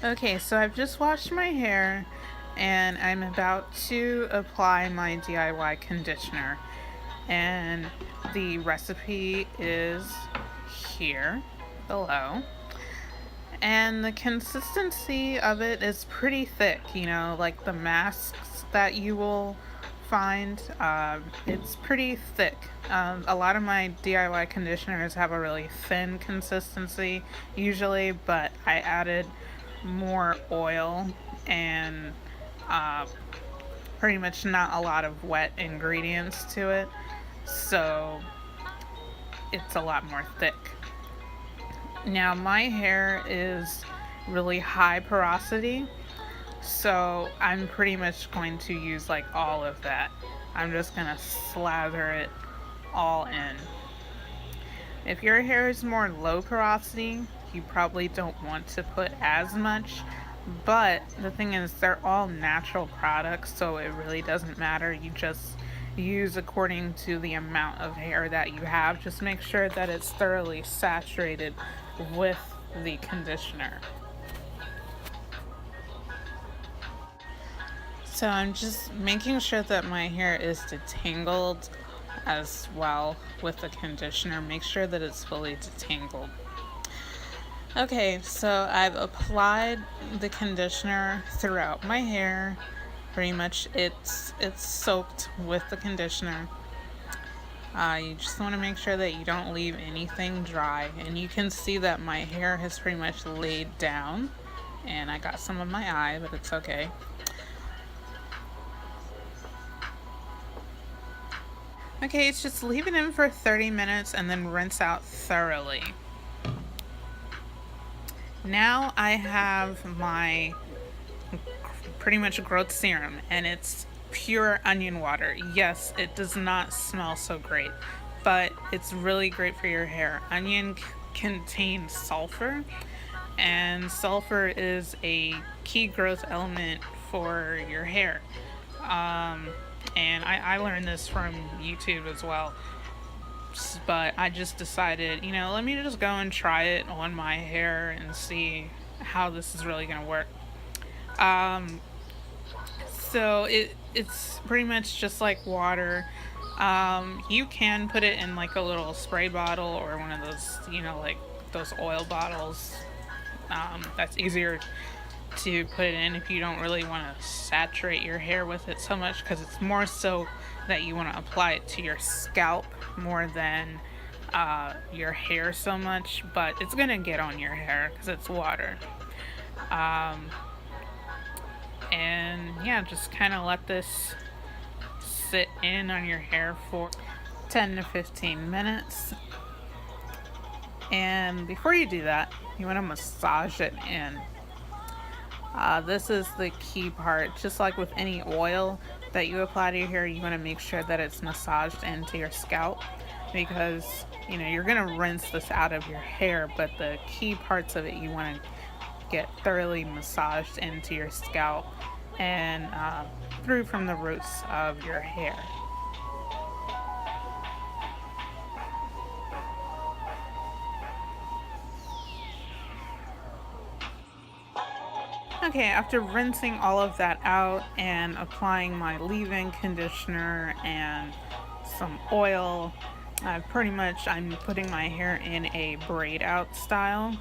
Okay, so I've just washed my hair and I'm about to apply my DIY conditioner. And the recipe is here below. And the consistency of it is pretty thick, like the masks that you will find. It's pretty thick. A lot of my DIY conditioners have a really thin consistency usually, but I added more oil and uh, pretty much not a lot of wet ingredients to it. So it's a lot more thick. Now, my hair is really high porosity, so I'm pretty much going to use like all of that. I'm just gonna slather it all in. If your hair is more low porosity, you probably don't want to put as much. But the thing is, they're all natural products, so it really doesn't matter. You just use according to the amount of hair that you have. Just make sure that it's thoroughly saturated with the conditioner. So I'm just making sure that my hair is detangled as well with the conditioner. Make sure that it's fully detangled. Okay, so I've applied the conditioner throughout my hair. Pretty much it's soaked with the conditioner. You just want to make sure that you don't leave anything dry. And you can see that my hair has pretty much laid down. And I got some on my eye, but it's okay. Okay, it's just leave it in for 30 minutes and then rinse out thoroughly. Now I have my pretty much growth serum and it's pure onion water. Yes, it does not smell so great, but it's really great for your hair. Onion contains sulfur, and sulfur is a key growth element for your hair. And I learned this from YouTube as well. But I just decided, let me just go and try it on my hair and see how this is really going to work. Um, so it's pretty much just like water. You can put it in like a little spray bottle or one of those, like those oil bottles. That's easier to put it in if you don't really want to saturate your hair with it so much, because it's more so that you want to apply it to your scalp more than your hair so much, but it's gonna get on your hair because it's water. Um, and yeah, just kind of let this sit in on your hair for 10 to 15 minutes. And before you do that, you want to massage it in. This is the key part. Just like with any oil that you apply to your hair, you want to make sure that it's massaged into your scalp, because you're going to rinse this out of your hair, but the key parts of it you want to get thoroughly massaged into your scalp and through from the roots of your hair. Okay, after rinsing all of that out and applying my leave-in conditioner and some oil, I'm putting my hair in a braid out style.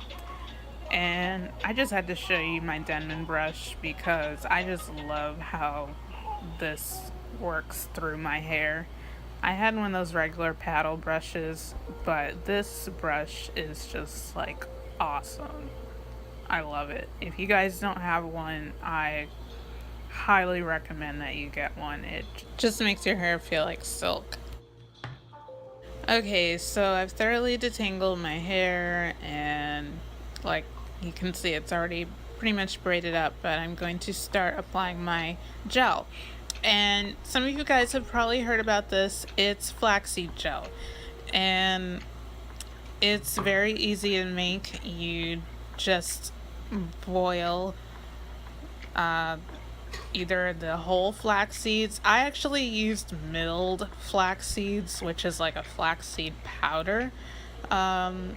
And I just had to show you my Denman brush because I just love how this works through my hair. I had one of those regular paddle brushes, but this brush is just like awesome. I love it. If you guys don't have one, I highly recommend that you get one. It just makes your hair feel like silk. Okay, so I've thoroughly detangled my hair, and like you can see, it's already pretty much braided up, but I'm going to start applying my gel. And some of you guys have probably heard about this. It's flaxseed gel, and it's very easy to make. You just boil uh, either the whole flax seeds. I actually used milled flax seeds, which is like a flaxseed powder. Um,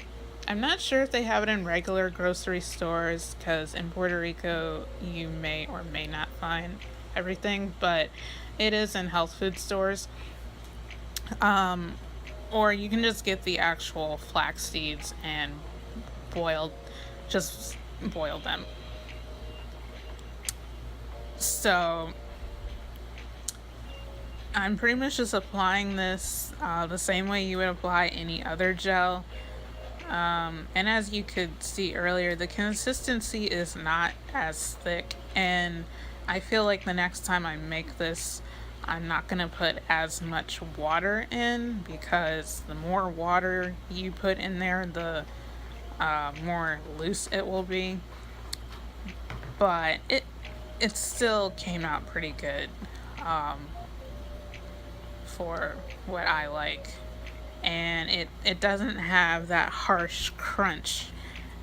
I'm not sure if they have it in regular grocery stores because in Puerto Rico you may or may not find everything, but it is in health food stores. Um, or you can just get the actual flax seeds and boiled, just boil them. So I'm pretty much just applying this the same way you would apply any other gel. And as you could see earlier, the consistency is not as thick, and I feel like the next time I make this, I'm not going to put as much water in, because the more water you put in there, the more loose it will be. But it still came out pretty good um, for what I like. And it doesn't have that harsh crunch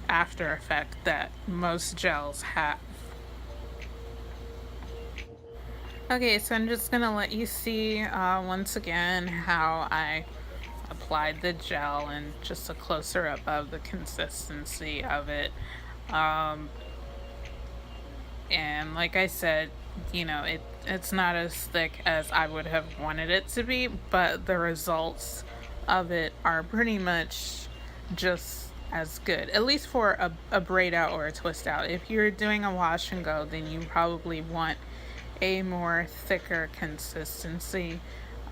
after effect that most gels have. Okay, so I'm just gonna let you see once again how I applied the gel and just a closer up of the consistency of it. Um, and like I said, you know, it's not as thick as I would have wanted it to be, but the results of it are pretty much just as good, at least for a braid out or a twist out. If you're doing a wash and go, then you probably want a more thicker consistency.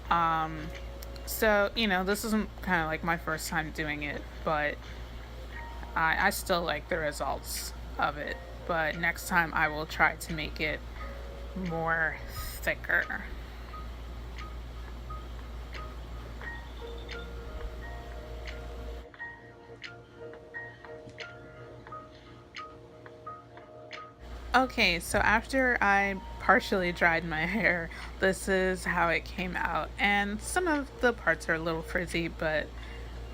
um so you know, this isn't kind of like my first time doing it, but I still like the results of it. But next time I will try to make it more thicker. Okay, so after I partially dried my hair, this is how it came out. And some of the parts are a little frizzy, but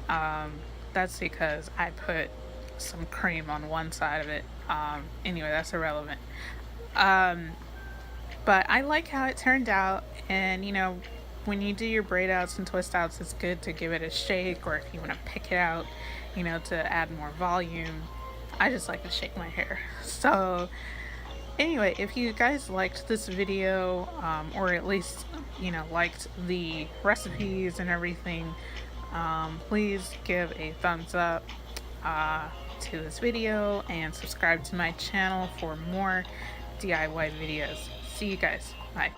um, that's because I put some cream on one side of it. Anyway, that's irrelevant. Um, but I like how it turned out, and you know, when you do your braid outs and twist outs, it's good to give it a shake, or if you want to pick it out, you know, to add more volume. I just like to shake my hair. So anyway, if you guys liked this video, or at least, you know, liked the recipes and everything, please give a thumbs up to this video and subscribe to my channel for more DIY videos. See you guys. Bye.